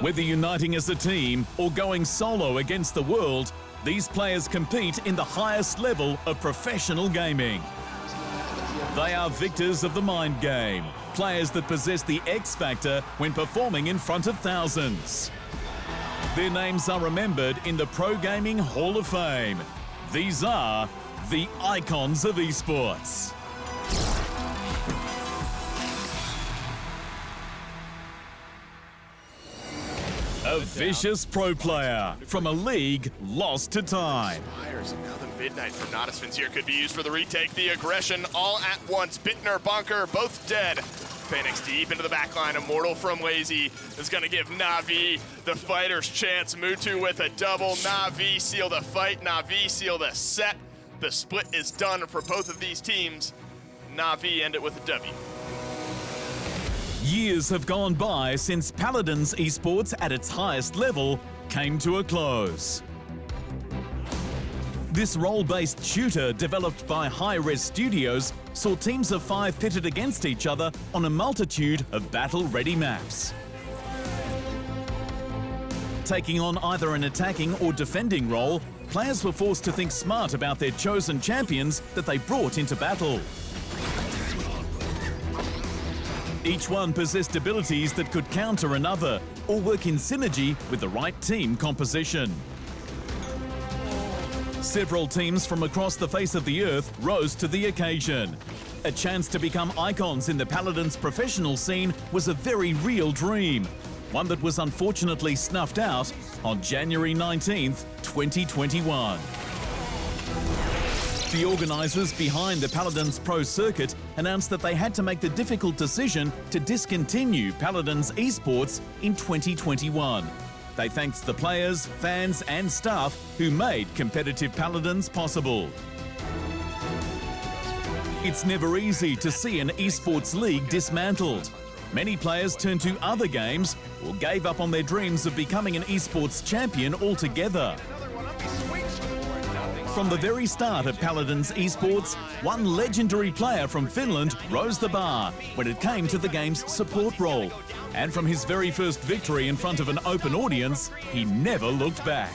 Whether uniting as a team or going solo against the world, these players compete in the highest level of professional gaming. They are victors of the mind game, players that possess the X factor when performing in front of thousands. Their names are remembered in the Pro Gaming Hall of Fame. These are the icons of esports. A vicious pro player from a league lost to time. And now the midnight from Natus. Vincere could be used for the retake. The aggression all at once. Bittner, Bunker, both dead. Phoenix deep into the backline. Immortal from Lazy is going to give Na'Vi the fighter's chance. Mutu with a double. Na'Vi seal the fight. Na'Vi seal the set. The split is done for both of these teams. Na'Vi end it with a W. Years have gone by since Paladins Esports at its highest level came to a close. This role-based shooter developed by Hi-Rez Studios saw teams of 5 pitted against each other on a multitude of battle-ready maps. Taking on either an attacking or defending role, players were forced to think smart about their chosen champions that they brought into battle. Each one possessed abilities that could counter another or work in synergy with the right team composition. Several teams from across the face of the earth rose to the occasion. A chance to become icons in the Paladins professional scene was a very real dream, one that was unfortunately snuffed out on January 19th, 2021. The organisers behind the Paladins Pro Circuit announced that they had to make the difficult decision to discontinue Paladins Esports in 2021. They thanked the players, fans and staff who made competitive Paladins possible. It's never easy to see an esports league dismantled. Many players turned to other games or gave up on their dreams of becoming an esports champion altogether. From the very start of Paladins Esports, one legendary player from Finland rose the bar when it came to the game's support role. And from his very first victory in front of an open audience, he never looked back.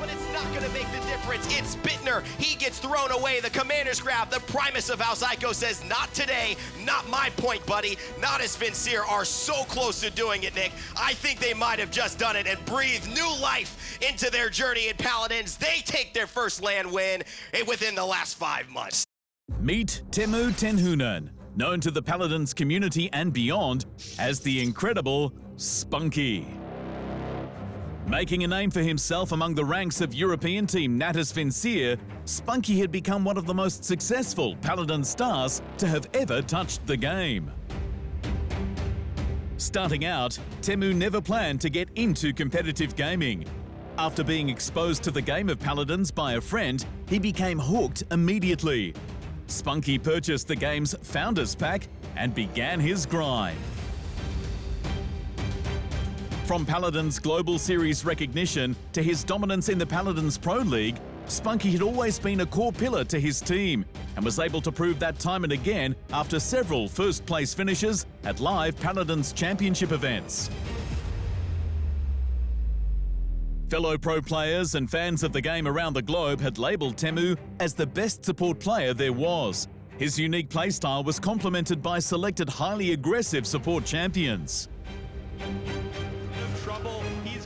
But it's not going to make the difference. It's Bittner. He gets thrown away. The commander's grab. The Primus of Alzyko says, not today, not my point, buddy. Natus Vincere are so close to doing it, Nick. I think they might have just done it and breathed new life into their journey in Paladins. They take their first LAN win within the last 5 months. Meet Teemu Tenhunen, known to the Paladins community and beyond as the incredible Spunkki. Making a name for himself among the ranks of European team Natus Vincere, Spunkki had become one of the most successful Paladin stars to have ever touched the game. Starting out, Teemu never planned to get into competitive gaming. After being exposed to the game of Paladins by a friend, he became hooked immediately. Spunkki purchased the game's Founders Pack and began his grind. From Paladins Global Series recognition to his dominance in the Paladins Pro League, Spunkki had always been a core pillar to his team and was able to prove that time and again after several first-place finishes at live Paladins Championship events. Fellow pro players and fans of the game around the globe had labelled Teemu as the best support player there was. His unique playstyle was complemented by selected highly aggressive support champions.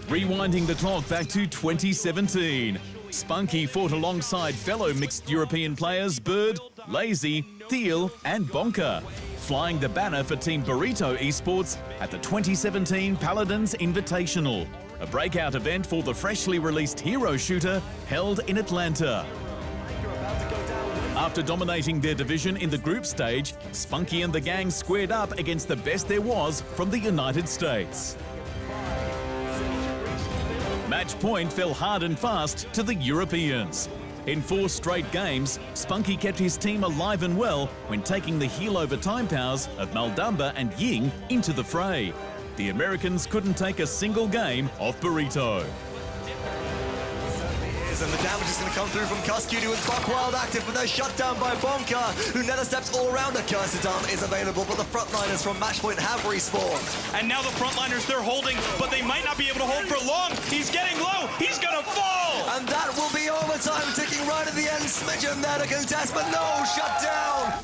Rewinding the clock back to 2017, Spunkki fought alongside fellow mixed European players Bird, Lazy, Thiel and Bonker, flying the banner for Team Burrito Esports at the 2017 Paladins Invitational, a breakout event for the freshly released hero shooter held in Atlanta. After dominating their division in the group stage, Spunkki and the gang squared up against the best there was from the United States. Match point fell hard and fast to the Europeans. In 4 straight games, Spunkki kept his team alive and well when taking the heel-over time powers of Maldamba and Ying into the fray. The Americans couldn't take a single game off Burrito. Esports, and the damage is going to come through from Cuscuty with Buckwild active, but they're shut down by Bonka, who nether steps all around. A Cursed Arm is available, but the frontliners from Matchpoint have respawned. And now the frontliners, they're holding, but they might not be able to hold for long. He's getting low. He's going to fall. And that will be overtime ticking right at the end. Smidgen there to contest, but no, shut down.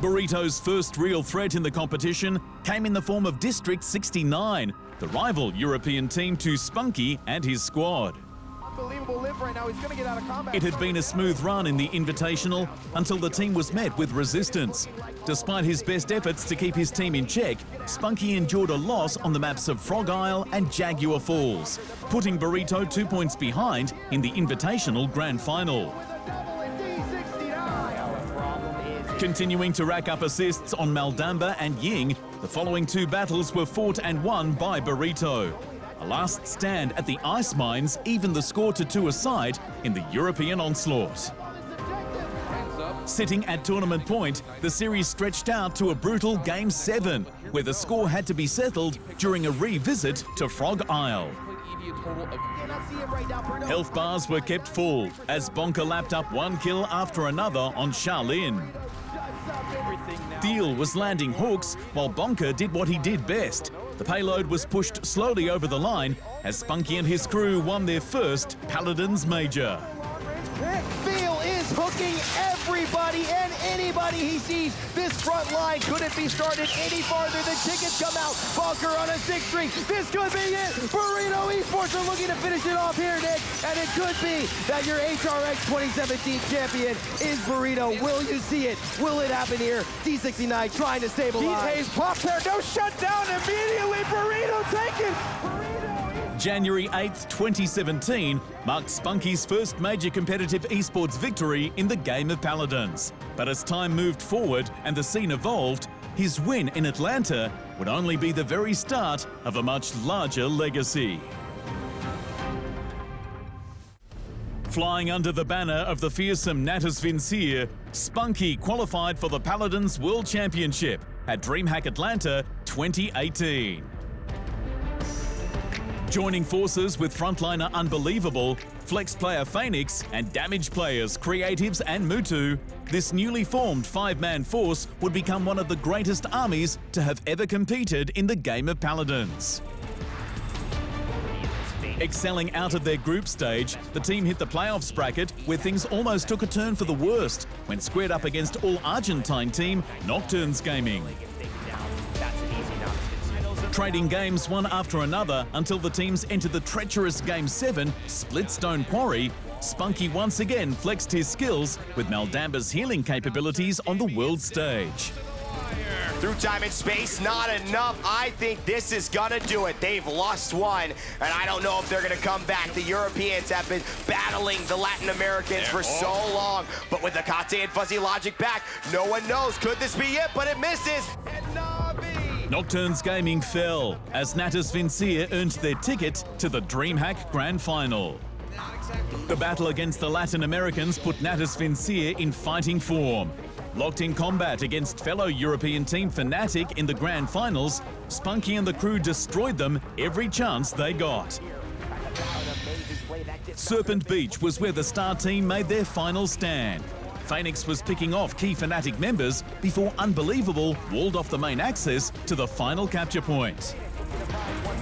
Burrito's first real threat in the competition came in the form of District 69, the rival European team to Spunkki and his squad. Unbelievable lift right now. He's going to get out of combat. It had been a smooth run in the Invitational until the team was met with resistance. Despite his best efforts to keep his team in check, Spunkki endured a loss on the maps of Frog Isle and Jaguar Falls, putting Burrito 2 points behind in the Invitational Grand Final. Continuing to rack up assists on Maldamba and Ying, the following two battles were fought and won by Burrito. A last stand at the ice mines evened the score to 2 aside in the European onslaught. Sitting at tournament point, the series stretched out to a brutal Game 7, where the score had to be settled during a revisit to Frog Isle. Health bars were kept full as Bonka lapped up one kill after another on Shaolin. Deal was landing hooks while Bonka did what he did best. The payload was pushed slowly over the line as Spunkki and his crew won their first Paladins Major. Phil is hooking everybody and anybody he sees. This front line couldn't be started any farther. The tickets come out. Bunker on a 6-3. This could be it. Burrito Esports are looking to finish it off here, Nick. And it could be that your HRX 2017 champion is Burrito. Will you see it? Will it happen here? D69 trying to stabilize. Hayes pops there. No shutdown immediately. Burrito taken. January 8th, 2017 marked Spunkki's first major competitive esports victory in the game of Paladins. But as time moved forward and the scene evolved, his win in Atlanta would only be the very start of a much larger legacy. Flying under the banner of the fearsome Natus Vincere, Spunkki qualified for the Paladins World Championship at DreamHack Atlanta 2018. Joining forces with frontliner Unbelievable, flex player Phoenix, and damage players Creatives and Mutu, this newly formed 5-man force would become one of the greatest armies to have ever competed in the game of Paladins. Excelling out of their group stage, the team hit the playoffs bracket where things almost took a turn for the worst when squared up against all-Argentine team Nocturnes Gaming. Trading games one after another until the teams entered the treacherous Game 7 Splitstone Quarry, Spunkki once again flexed his skills with Maldamba's healing capabilities on the world stage. Through time and space, not enough. I think this is gonna do it. They've lost one, and I don't know if they're gonna come back. The Europeans have been battling the Latin Americans for so long, but with the Kate and Fuzzy Logic back, no one knows. Could this be it? But it misses. And Navi! Nocturnes Gaming fell as Natus Vincere earned their ticket to the DreamHack Grand Final. The battle against the Latin Americans put Natus Vincere in fighting form. Locked in combat against fellow European team Fnatic in the Grand Finals, Spunkki and the crew destroyed them every chance they got. Serpent Beach was where the star team made their final stand. Phoenix was picking off key Fnatic members before Unbelievable walled off the main access to the final capture point.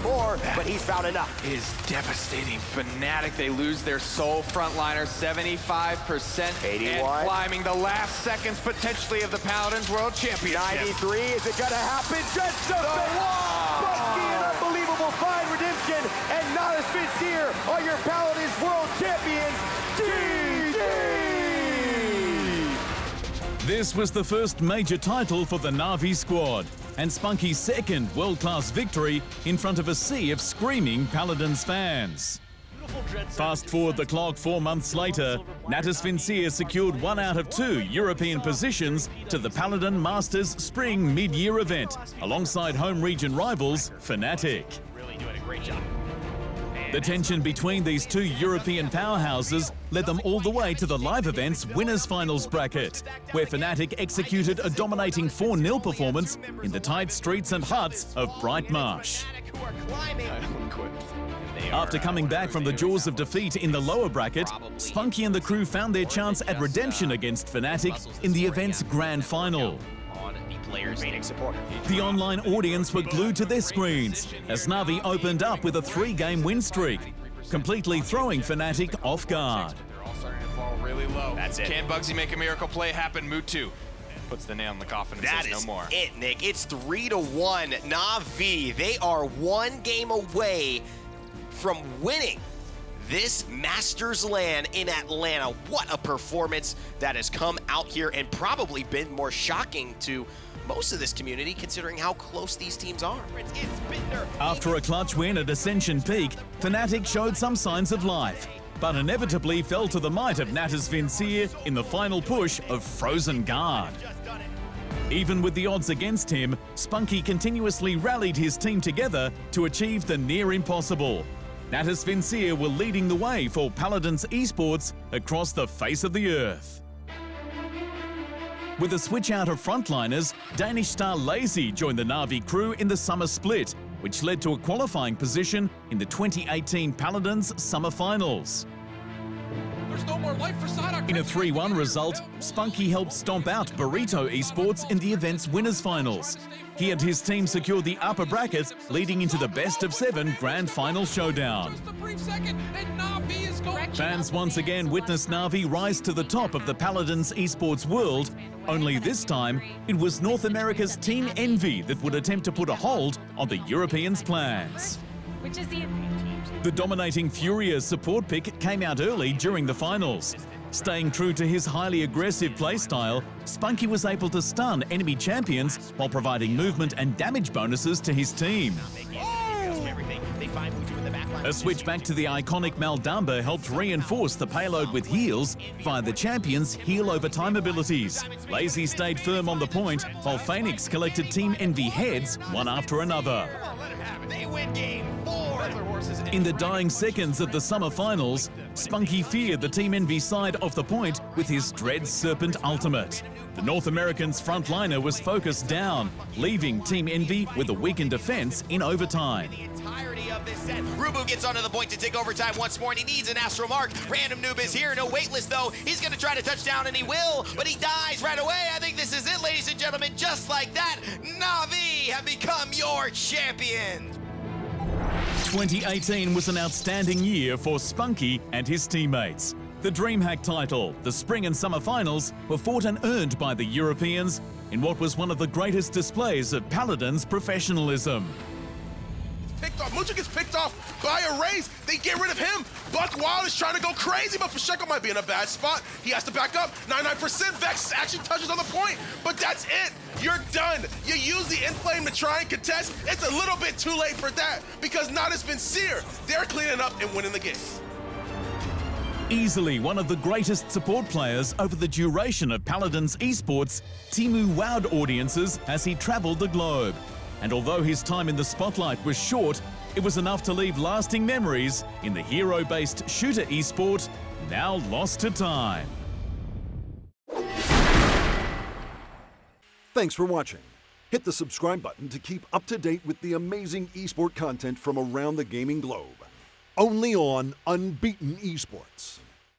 More, but he's found enough. Is devastating. Fnatic, they lose their sole frontliner, 75%. 81. And climbing the last seconds, potentially, of the Paladins World Championship. 93, is it gonna happen? Just the wall! Spunkki, an unbelievable fine redemption, and Natus Vincere are your Paladins World Champions. GG! This was the first major title for the Na'Vi squad, and Spunkki's second world-class victory in front of a sea of screaming Paladins fans. Fast forward the clock 4 months later, Natus Vincere secured 1 out of 2 European positions to the Paladin Masters Spring mid-year event, alongside home region rivals Fnatic. Really doing a great job. The tension between these two European powerhouses led them all the way to the live event's winners finals bracket, where Fnatic executed a dominating 4-0 performance in the tight streets and huts of Bright Marsh. who are climbing. After coming back from the jaws of defeat in the lower bracket, Spunkki and the crew found their chance at redemption against Fnatic in the event's grand final. The online audience were glued to their screens as Na'Vi opened up with a 3-game win streak, completely throwing Fnatic off guard. They're all starting to fall really low. That's it. Can Bugsy make a miracle play happen? Mutu puts the nail in the coffin and That says no is more. it, Nick. It's 3-1. Na'Vi, they are 1 game away from winning this Masters LAN in Atlanta. What a performance that has come out here and probably been more shocking to most of this community considering how close these teams are. It's Bittner. After a clutch win at Ascension Peak, Fnatic showed some signs of life, but inevitably fell to the might of Natus Vincere in the final push of Frozen Guard. Even with the odds against him, Spunkki continuously rallied his team together to achieve the near impossible. Natus Vincere were leading the way for Paladins Esports across the face of the earth. With a switch out of frontliners, Danish star Lazy joined the Na'Vi crew in the summer split, which led to a qualifying position in the 2018 Paladins Summer Finals. There's no more life for Psyduck. In a 3-1 result, Spunkki helped stomp out Burrito Esports in the event's winners finals. He and his team secured the upper bracket, leading into the best-of-7 grand final showdown. Just a brief second, and Na'Vi is going. Fans once again witnessed Na'Vi rise to the top of the Paladins Esports world, only this time it was North America's Team Envy that would attempt to put a hold on the Europeans' plans. Which is the The dominating Furious support pick came out early during the finals. Staying true to his highly aggressive playstyle, Spunkki was able to stun enemy champions while providing movement and damage bonuses to his team. A switch back to the iconic Maldamba helped reinforce the payload with heals via the champion's heal over time abilities. Lazy stayed firm on the point, while Phoenix collected Team Envy heads one after another. They win game 4. In the dying seconds of the summer finals, Spunkki feared the Team Envy side off the point with his Dread Serpent ultimate. The North American's frontliner was focused down, leaving Team Envy with a weakened defense in overtime. The entirety of this set. Rubu gets onto the point to take overtime once more, and he needs an Astro Mark. Random Noob is here, no waitlist though. He's gonna try to touch down, and he will, but he dies right away. I think this is it, ladies and gentlemen. Just like that, Na'Vi have become your champion. 2018 was an outstanding year for Spunkki and his teammates. The DreamHack title, the spring and summer finals, were fought and earned by the Europeans in what was one of the greatest displays of Paladins' professionalism. Picked off. Mutu gets picked off by a raise. They get rid of him. Buck Wild is trying to go crazy, but Pacheco might be in a bad spot. He has to back up. 99%. Vex actually touches on the point, but that's it. You're done. You use the Inflame to try and contest. It's a little bit too late for that because Natus Vincere, they're cleaning up and winning the game. Easily one of the greatest support players over the duration of Paladins Esports, Timu wowed audiences as he traveled the globe. And although his time in the spotlight was short, it was enough to leave lasting memories in the hero-based shooter esport, now lost to time. Thanks for watching. Hit the subscribe button to keep up to date with the amazing esport content from around the gaming globe. Only on Unbeaten Esports.